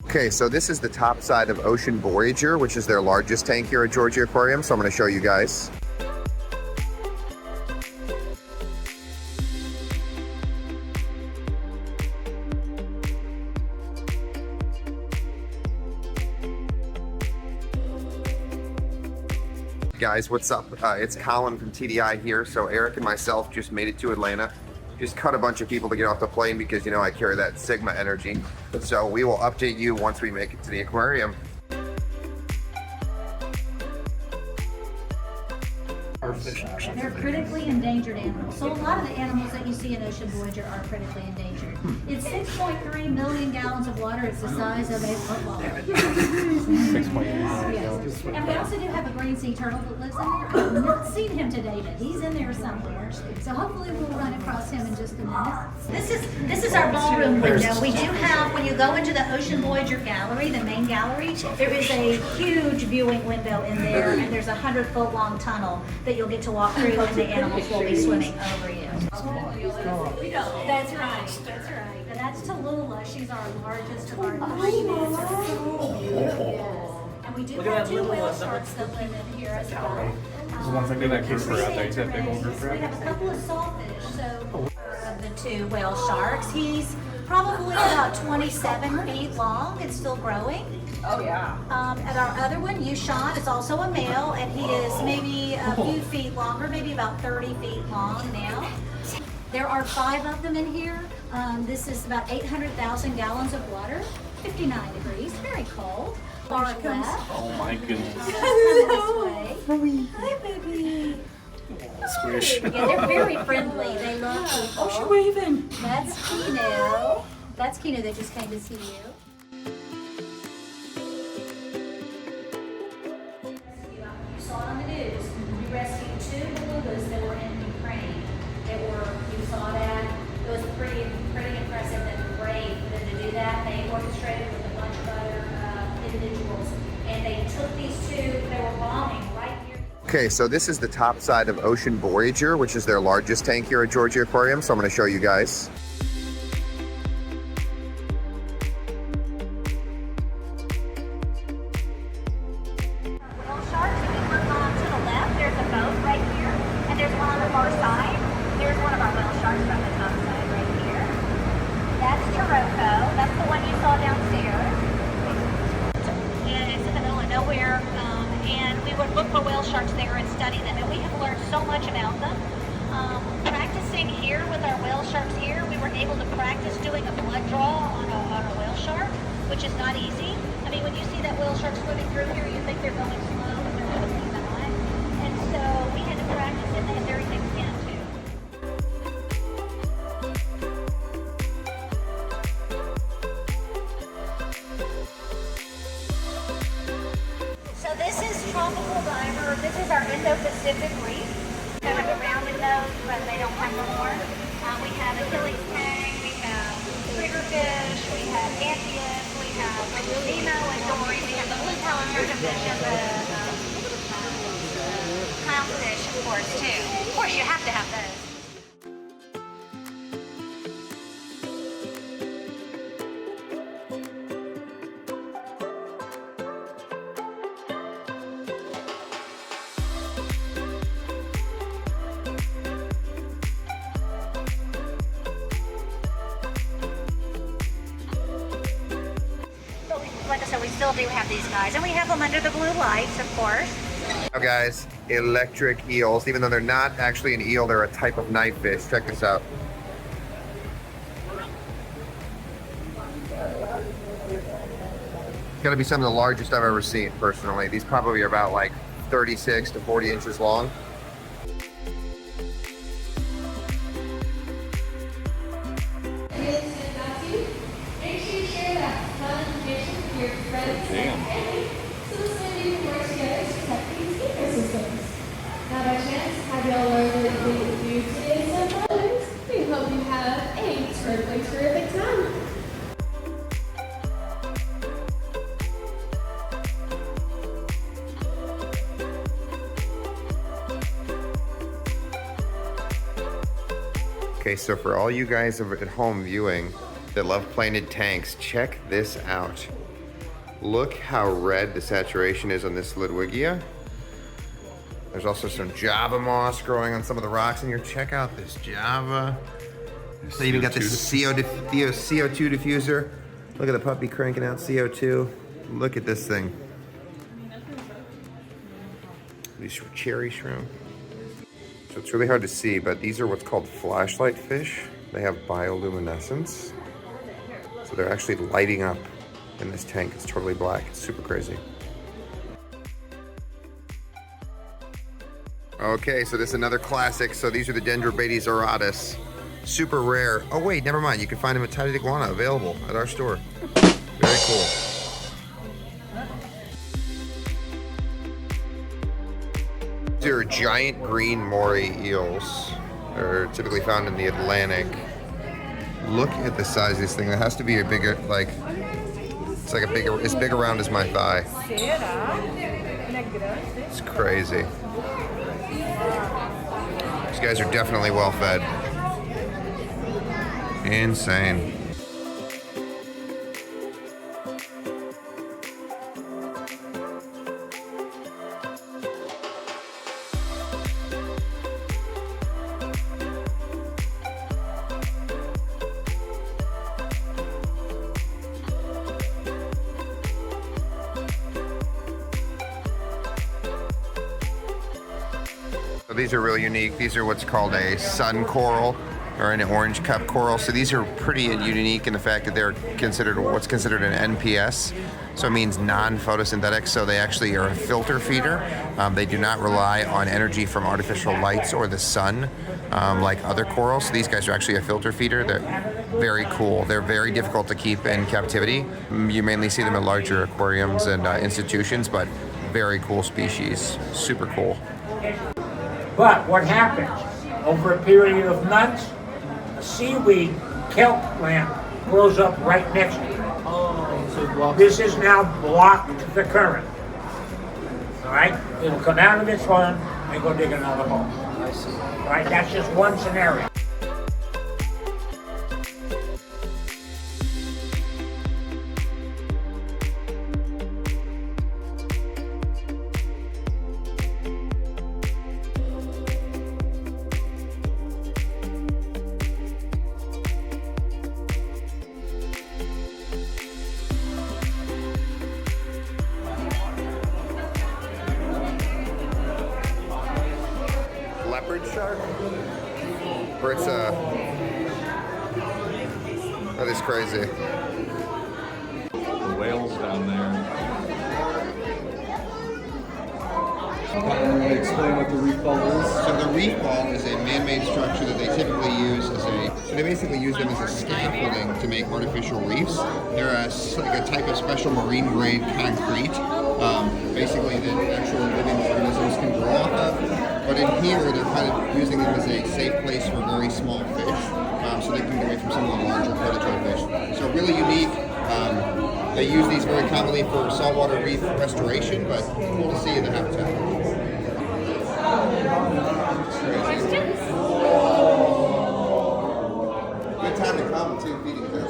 Okay, so this is the top side of Ocean Voyager, which is their largest tank here at Georgia Aquarium. So I'm going to show you guys. Guys, what's up? It's Collin from TDI here. So Eric and myself just made it to Atlanta. Just cut a bunch of people to get off the plane because, you know, I carry that Sigma energy. So we will update you once we make it to the aquarium. They're critically endangered animals. So a lot of the animals that you see in Ocean Voyager are critically endangered. It's 6.3 million gallons of water. It's the size of a football. 6.3. Yes. And we also do have a green sea turtle that lives in there. I have not seen him today, but he's in there somewhere. So hopefully we'll run across him in just a minute. This is our ballroom window. We do have, when you go into the Ocean Voyager gallery, the main gallery, there is a huge viewing window in there, and there's a 100-foot long tunnel that you'll get to walk through, and the animals will be swimming over you. That's right. That's right. And that's Tallulah. She's our largest of our marine yes. And we do have two whale sharks that live in here as well. The ones that do that case for out there, you said big old group. We have a couple of sawfish. So of the two whale sharks, he's probably about 27 feet long and still growing. Oh yeah. And our other one, Yushan, is also a male, and he is maybe a few feet longer, maybe about 30 feet long now. There are 5 of them in here. This is about 800,000 gallons of water, 59 degrees, very cold. Far left. Oh my goodness. Hi, baby. Squish. Yeah, they're very friendly. They love people. Oh, she's waving. That's Kino. That's Kino that just came to see you. You saw it on the news. We rescued 2 belugas that were in Ukraine. You saw that. It was pretty impressive and brave for them to do that. They orchestrated with a bunch of other individuals, and they took these 2. They were bombing right here. Okay, so this is the top side of Ocean Voyager, which is their largest tank here at Georgia Aquarium. So I'm going to show you guys. Whale sharks, if you look on to the left, there's a boat right here, and there's one on the far side. There's one of our whale sharks from the top side right here. That's Taroko. That's the one you saw downstairs. And it's in the middle of nowhere, and we would look for whale sharks there and study them, and we have learned so much about them. Practicing here with our whale sharks here, we were able to practice doing a blood draw on a whale shark, which is not easy. I mean, when you see that whale shark swimming through here, you think they're going slow, but they're really not. And so we had to practice it, and very thick skin too. So this is tropical diver. This is our Indo-Pacific reef. Kind of a rounded nose, but they don't have the horn. We have Achilles tang, we have triggerfish, we have Anthias, we have Nemo and Dory, we have the blue color fish and the clownfish, of course, too. Of course, you have to have those. Like I said, we still do have these guys, and we have them under the blue lights, of course. Now guys, electric eels. Even though they're not actually an eel, they're a type of night fish. Check this out. Gotta be some of the largest I've ever seen, personally. These probably are about like 36 to 40 inches long. Now by chance, have y'all learned that we do today's episode? We hope you have a terrific time. Okay, so for all you guys at home viewing that love plated tanks, check this out. Look how red the saturation is on this Ludwigia. There's also some Java moss growing on some of the rocks in here. Check out this Java. They even got this CO2 diffuser. Look at the puppy cranking out CO2. Look at this thing. These cherry shrimp. So it's really hard to see, but these are what's called flashlight fish. They have bioluminescence. So they're actually lighting up in this tank. It's totally black. It's super crazy. Okay, so this is another classic. So these are the Dendrobates auratus. Super rare. Oh wait, never mind. You can find them at Tye-Dyed iguana available at our store. Very cool. These are giant green moray eels. They're typically found in the Atlantic. Look at the size of this thing. That has to be a bigger, like, it's like a bigger, it's big around as my thigh. It's crazy. These guys are definitely well fed. Insane. So these are really unique. These are what's called a sun coral or an orange cup coral. So these are pretty unique in the fact that they're considered what's considered an NPS. So it means non-photosynthetic. So they actually are a filter feeder. They do not rely on energy from artificial lights or the sun like other corals. So these guys are actually a filter feeder. They're very cool. They're very difficult to keep in captivity. You mainly see them in larger aquariums and institutions, but very cool species. Super cool. But what happens? Over a period of months, a seaweed kelp plant grows up right next to it. Oh, so it blocks. This has now blocked the current. All right? It'll come out of its home and go dig another hole. I see. All right? That's just one scenario. Leopard shark? Or it's a... That is crazy. The whales down there. Explain what the reef ball is. So the reef ball is a man-made structure that they typically use as so they basically use them as a scaffolding to make artificial reefs. They're like a type of special marine grade concrete, basically that actual living organisms can grow off of. But in here, they're kind of using them as a safe place for very small fish, so they can get away from some of the larger predatory fish. So really unique. They use these very commonly for saltwater reef restoration, but cool to see in the habitat. Questions? Good time to come too, feeding them.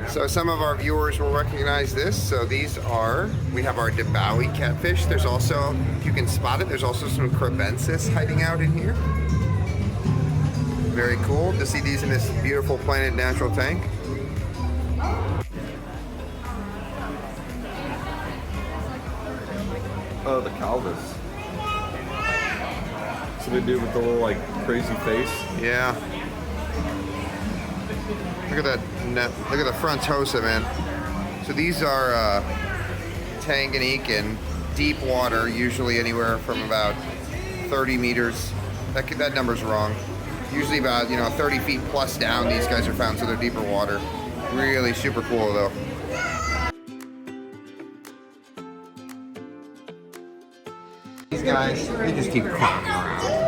So some of our viewers will recognize this. So these are, we have our Debawi catfish. There's also, if you can spot it, there's also some crebensis hiding out in here. Very cool to see these in this beautiful planted natural tank. Oh, the Calvis. So they do with the little like crazy face. Yeah. Look at that net. Look at the frontosa, man. So these are Tanganyika in deep water, usually anywhere from about 30 meters. That number's wrong. Usually about 30 feet plus down. These guys are found, so they're deeper water. Really super cool though. These guys, they just keep crawling around.